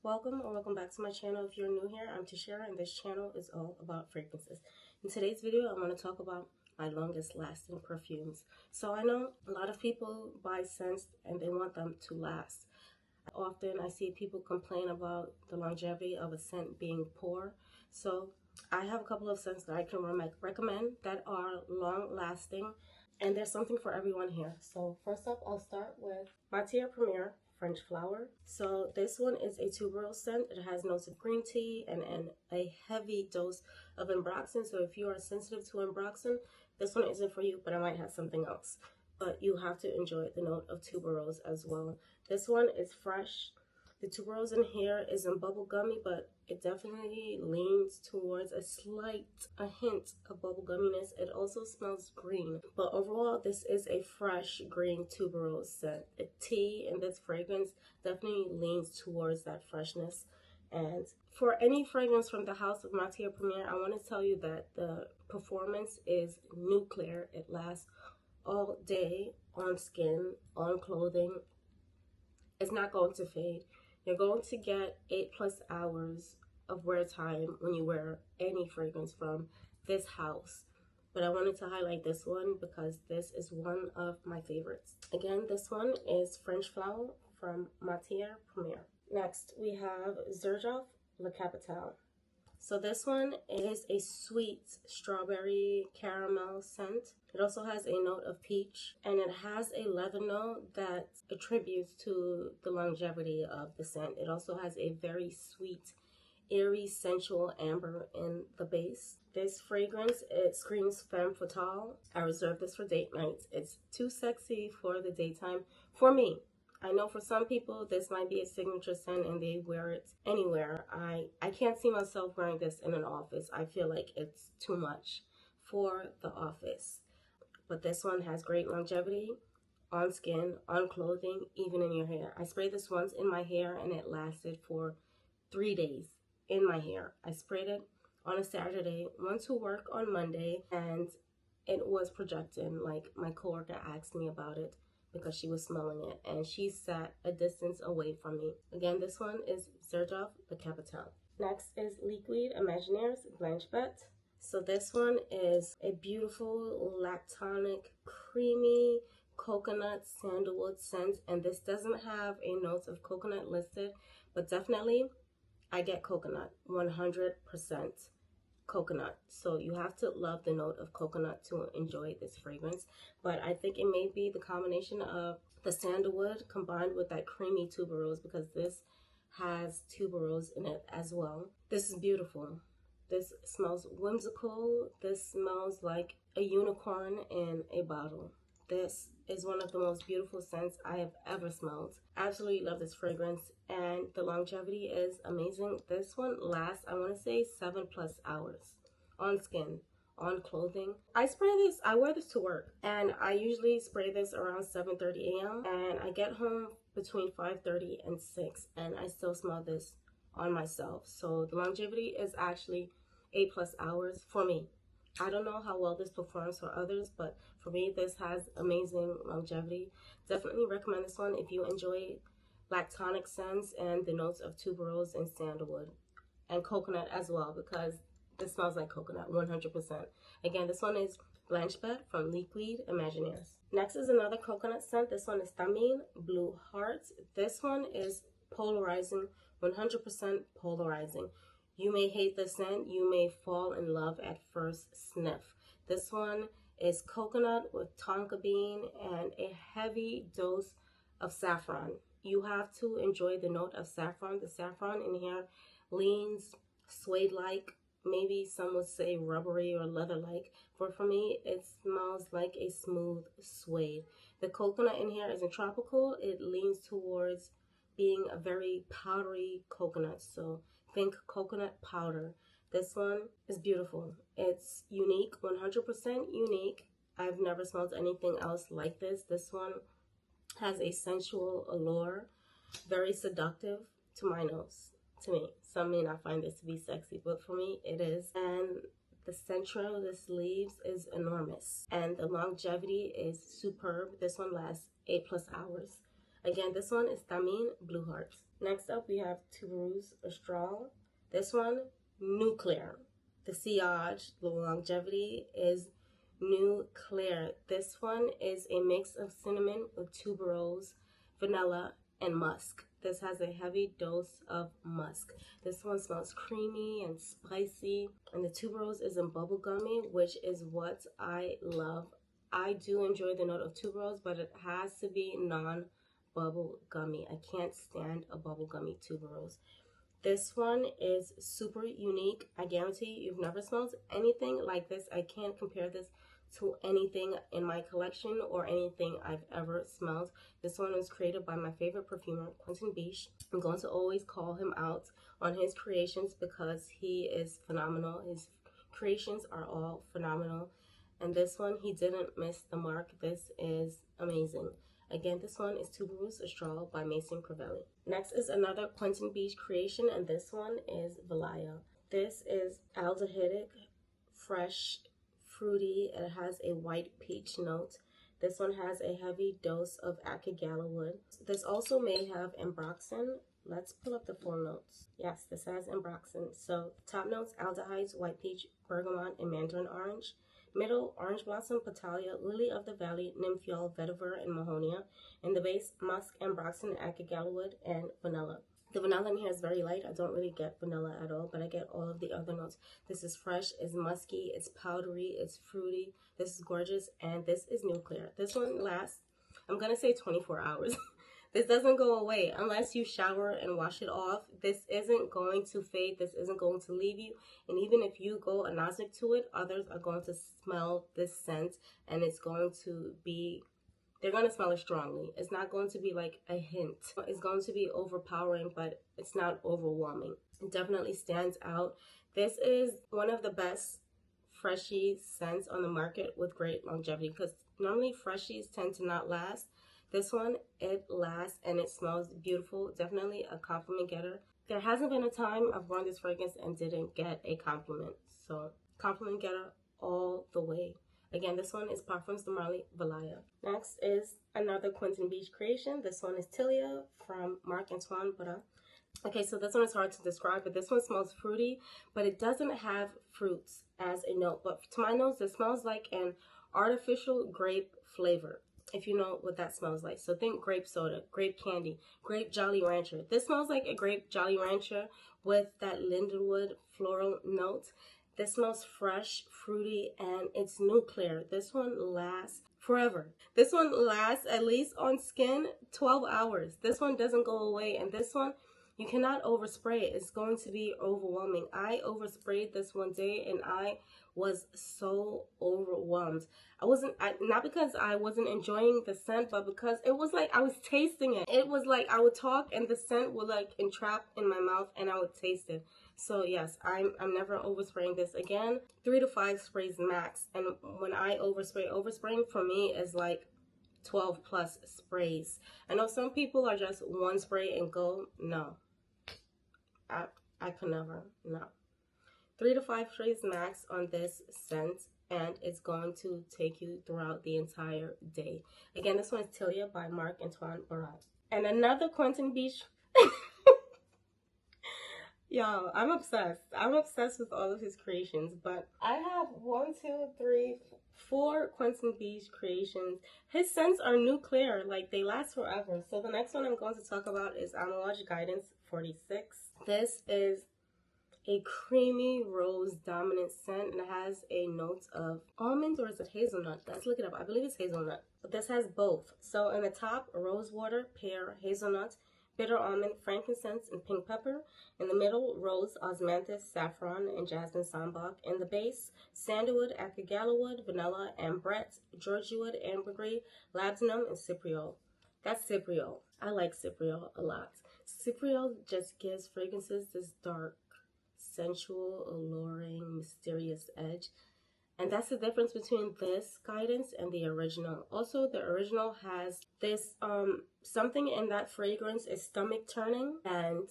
Welcome or welcome back to my channel. If you're new here, I'm Tashera and this channel is all about fragrances. In today's video, I want to talk about my longest lasting perfumes. So I know a lot of people buy scents and they want them to last. Often I see people complain about the longevity of a scent being poor. So I have a couple of scents that I can recommend that are long lasting, and there's something for everyone here. So first up, I'll start with Matiere French Flower. So this one is a tuberose scent. It has notes of green tea and a heavy dose of ambroxan. So if you are sensitive to ambroxan, this one isn't for you, but I might have something else. But you have to enjoy the note of tuberose as well. This one is fresh. The tuberose in here isn't bubblegummy, but it definitely leans towards a hint of bubblegumminess. It also smells green, but overall, this is a fresh green tuberose scent. The tea in this fragrance definitely leans towards that freshness. And for any fragrance from the house of Matiere, I want to tell you that the performance is nuclear. It lasts all day on skin, on clothing. It's not going to fade. You're going to get 8+ hours of wear time when you wear any fragrance from this house. But I wanted to highlight this one because this is one of my favorites. Again, this one is French Flower from Matiere. Next, we have Xerjoff La Capitale. So this one is a sweet strawberry caramel scent. It also has a note of peach, and it has a leather note that attributes to the longevity of the scent. It also has a very sweet, airy, sensual amber in the base. This fragrance, it screams femme fatale. I reserve this for date nights. It's too sexy for the daytime for me. I know for some people this might be a signature scent and they wear it anywhere. I can't see myself wearing this in an office. I feel like it's too much for the office. But this one has great longevity on skin, on clothing, even in your hair. I sprayed this once in my hair and it lasted for 3 days in my hair. I sprayed it on a Saturday, went to work on Monday, and it was projecting. Like, my coworker asked me about it because she was smelling it, and she sat a distance away from me. Again, this one is Xerjoff La Capitale. Next is Liquide Imaginaires Blanche. So this one is a beautiful lactonic, creamy coconut sandalwood scent, and this doesn't have a note of coconut listed, but definitely I get coconut, 100% coconut. So you have to love the note of coconut to enjoy this fragrance. But I think it may be the combination of the sandalwood combined with that creamy tuberose, because this has tuberose in it as well. This is beautiful. This smells whimsical. This smells like a unicorn in a bottle. This is one of the most beautiful scents I have ever smelled. Absolutely love this fragrance, and the longevity is amazing. This one lasts, I want to say, 7+ hours on skin, on clothing. I wear this to work, and I usually spray this around 7:30 a.m. and I get home between 5:30 and 6, and I still smell this on myself. So the longevity is actually 8+ hours for me. I don't know how well this performs for others, but for me, this has amazing longevity. Definitely recommend this one if you enjoy lactonic scents and the notes of tuberose and sandalwood and coconut as well, because this smells like coconut 100%. Again, this one is Blanche from Liquide Imaginaires. Next is another coconut scent. This one is Thameen Blue Hearts. This one is polarizing, 100% polarizing. You may hate the scent, you may fall in love at first sniff. This one is coconut with tonka bean and a heavy dose of saffron. You have to enjoy the note of saffron. The saffron in here leans suede-like, maybe some would say rubbery or leather-like, but for me, it smells like a smooth suede. The coconut in here isn't tropical. It leans towards being a very powdery coconut, so think coconut powder. This one is beautiful. It's unique, 100% unique. I've never smelled anything else like this. This one has a sensual allure, very seductive to my nose, to me. Some may not find this to be sexy, but for me it is. And the center of the sleeves is enormous, and the longevity is superb. This one lasts 8+ hours. Again, this one is Thameen Blue Hearts. Next up, we have Tubéreuse Astrale. This one, nuclear. The sillage, the longevity is nuclear. This one is a mix of cinnamon with tuberose, vanilla, and musk. This has a heavy dose of musk. This one smells creamy and spicy, and the tuberose is in bubblegummy, which is what I love. I do enjoy the note of tuberose, but it has to be non-bubblegummy. I can't stand a bubblegummy tuberose. This one is super unique. I guarantee you've never smelled anything like this. I can't compare this to anything in my collection or anything I've ever smelled. This one was created by my favorite perfumer, Quentin Biche. I'm going to always call him out on his creations because he is phenomenal. His creations are all phenomenal. And this one, he didn't miss the mark. This is amazing. Again, this one is Tubéreuse Astrale by Maison Crivelli. Next is another Quentin Biche creation, and this one is Valaya. This is aldehydic, fresh, fruity. It has a white peach note. This one has a heavy dose of akagala wood. This also may have ambroxan. Let's pull up the full notes. Yes, this has ambroxan. So top notes, aldehydes, white peach, bergamot, and mandarin orange. Middle, orange blossom, petalia, lily of the valley, nymphiol, vetiver, and mahonia. In the base, musk, ambroxan, akagala wood, and vanilla. The vanilla in here is very light. I don't really get vanilla at all, but I get all of the other notes. This is fresh, it's musky, it's powdery, it's fruity. This is gorgeous, and this is nuclear. This one lasts, I'm going to say 24 hours. This doesn't go away unless you shower and wash it off. This isn't going to fade. This isn't going to leave you. And even if you go anosic to it, others are going to smell this scent, and it's going to be, they're going to smell it strongly. It's not going to be like a hint. It's going to be overpowering, but it's not overwhelming. It definitely stands out. This is one of the best freshy scents on the market with great longevity, because normally freshies tend to not last. This one, it lasts and it smells beautiful. Definitely a compliment getter. There hasn't been a time I've worn this fragrance and didn't get a compliment. So, compliment getter all the way. Again, this one is Parfums de Marly Valaya. Next is another Quentin Biche creation. This one is Tilia from Marc-Antoine. Okay, so this one is hard to describe, but this one smells fruity, but it doesn't have fruits as a note. But to my nose, it smells like an artificial grape flavor, if you know what that smells like. So think grape soda, grape candy, grape Jolly Rancher. This smells like a grape Jolly Rancher with that lindenwood floral note. This smells fresh, fruity, and it's nuclear. This one lasts forever. This one lasts at least on skin 12 hours. This one doesn't go away, and this one, you cannot overspray it. It's going to be overwhelming. I oversprayed this one day and I was so overwhelmed. Not because I wasn't enjoying the scent, but because it was like I was tasting it. It was like I would talk and the scent would like entrap in my mouth and I would taste it. So yes, I'm never overspraying this again. 3 to 5 sprays max. And when I overspraying for me is like 12 plus sprays. I know some people are just one spray and go. No, I could never. No. 3 to 5 sprays max on this scent, and it's going to take you throughout the entire day. Again, this one is Tilia by Marc-Antoine Barrois. And another Quentin Biche. Y'all, I'm obsessed. I'm obsessed with all of his creations, but I have 4 Quentin Biche creations. His scents are nuclear, like they last forever. So the next one I'm going to talk about is Amouage Guidance 46. This is a creamy rose dominant scent, and it has a note of almond, or is it hazelnut? Let's look it up. I believe it's hazelnut, but this has both. So in the top, rose water, pear, hazelnut, bitter almond, frankincense, and pink pepper. In the middle, rose, osmanthus, saffron, and jasmine sambac. In the base, sandalwood, akagala wood, vanilla, ambrette, georgiewood, ambergris, labdanum, and cypriol. That's cypriol. I like cypriol a lot. Cypriol just gives fragrances this dark, sensual, alluring, mysterious edge. And that's the difference between this guidance and the original. Also, the original has this something in that fragrance is stomach turning, and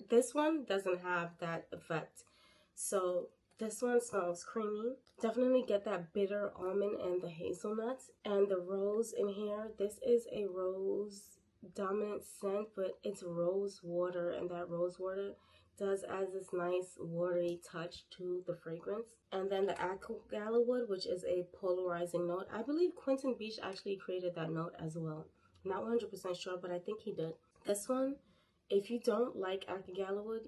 this one doesn't have that effect. So This one smells creamy. Definitely get that bitter almond and the hazelnuts. And the rose in here, this is a rose dominant scent, but it's rose water, and that rose water does add this nice watery touch to the fragrance. And then the Gallowwood, which is a polarizing note. I believe Quentin Beach actually created that note as well. Not 100% sure, but I think he did. This one, if you don't like Gallowwood,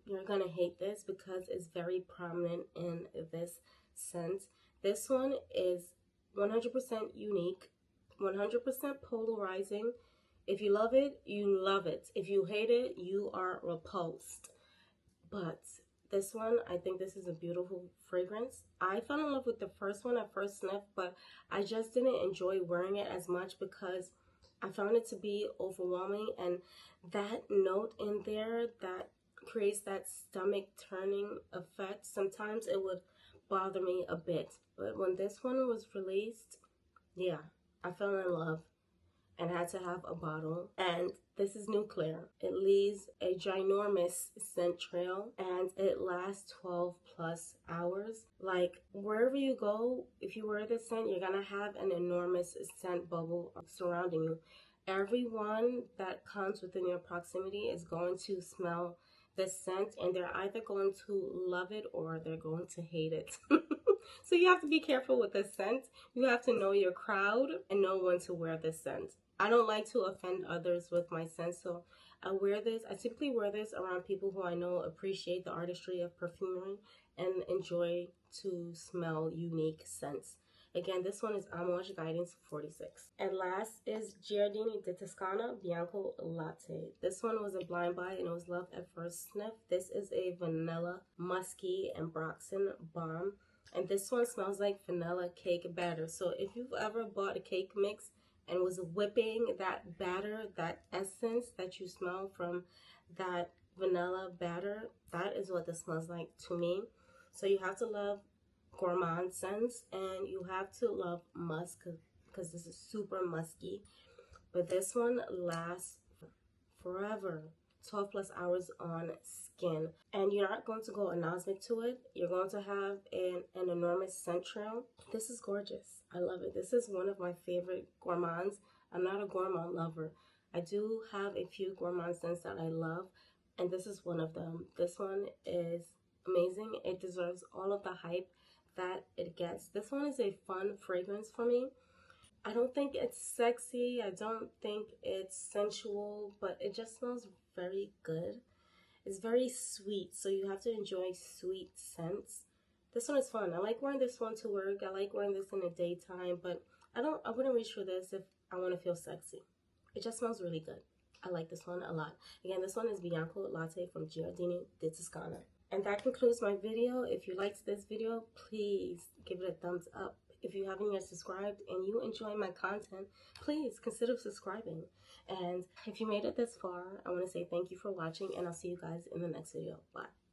you're gonna hate this because it's very prominent in this scent. This one is 100% unique, 100% polarizing. If you love it, you love it. If you hate it, you are repulsed. But this one, I think this is a beautiful fragrance. I fell in love with the first one at first sniff, but I just didn't enjoy wearing it as much because I found it to be overwhelming, and that note in there that creates that stomach turning effect, sometimes it would bother me a bit. But when this one was released, yeah, I fell in love and had to have a bottle. And this is nuclear. It leaves a ginormous scent trail and it lasts 12 plus hours. Like wherever you go, if you wear this scent, you're gonna have an enormous scent bubble surrounding you. Everyone that comes within your proximity is going to smell this scent, and they're either going to love it or they're going to hate it. So you have to be careful with this scent. You have to know your crowd and know when to wear this scent. I don't like to offend others with my scent, so I typically wear this around people who I know appreciate the artistry of perfumery and enjoy to smell unique scents. Again, this one is Amouage Guidance 46. And last is Giardini di Toscana Bianco Latte. This one was a blind buy and it was love at first sniff. This is a vanilla, musky, and Broxton bomb. And this one smells like vanilla cake batter. So if you've ever bought a cake mix and was whipping that batter, that essence that you smell from that vanilla batter, that is what this smells like to me. So you have to love gourmand scents and you have to love musk because this is super musky. But this one lasts forever. 12 plus hours on skin, and you're not going to go anosmic to it. You're going to have an enormous scent trail. This is gorgeous. I love it. This is one of my favorite gourmands. I'm not a gourmand lover. I do have a few gourmand scents that I love, and this is one of them. This one is amazing. It deserves all of the hype that it gets. This one is a fun fragrance for me. I don't think it's sexy, I don't think it's sensual, but it just smells very good. It's very sweet, so you have to enjoy sweet scents. This one is fun. I like wearing this one to work. I like wearing this in the daytime, but I wouldn't reach for this if I want to feel sexy. It just smells really good. I like this one a lot. Again, this one is Bianco Latte from Giardini di Toscana. And that concludes my video. If you liked this video, please give it a thumbs up. If you haven't yet subscribed and you enjoy my content, please consider subscribing. And if you made it this far, I want to say thank you for watching, and I'll see you guys in the next video. Bye.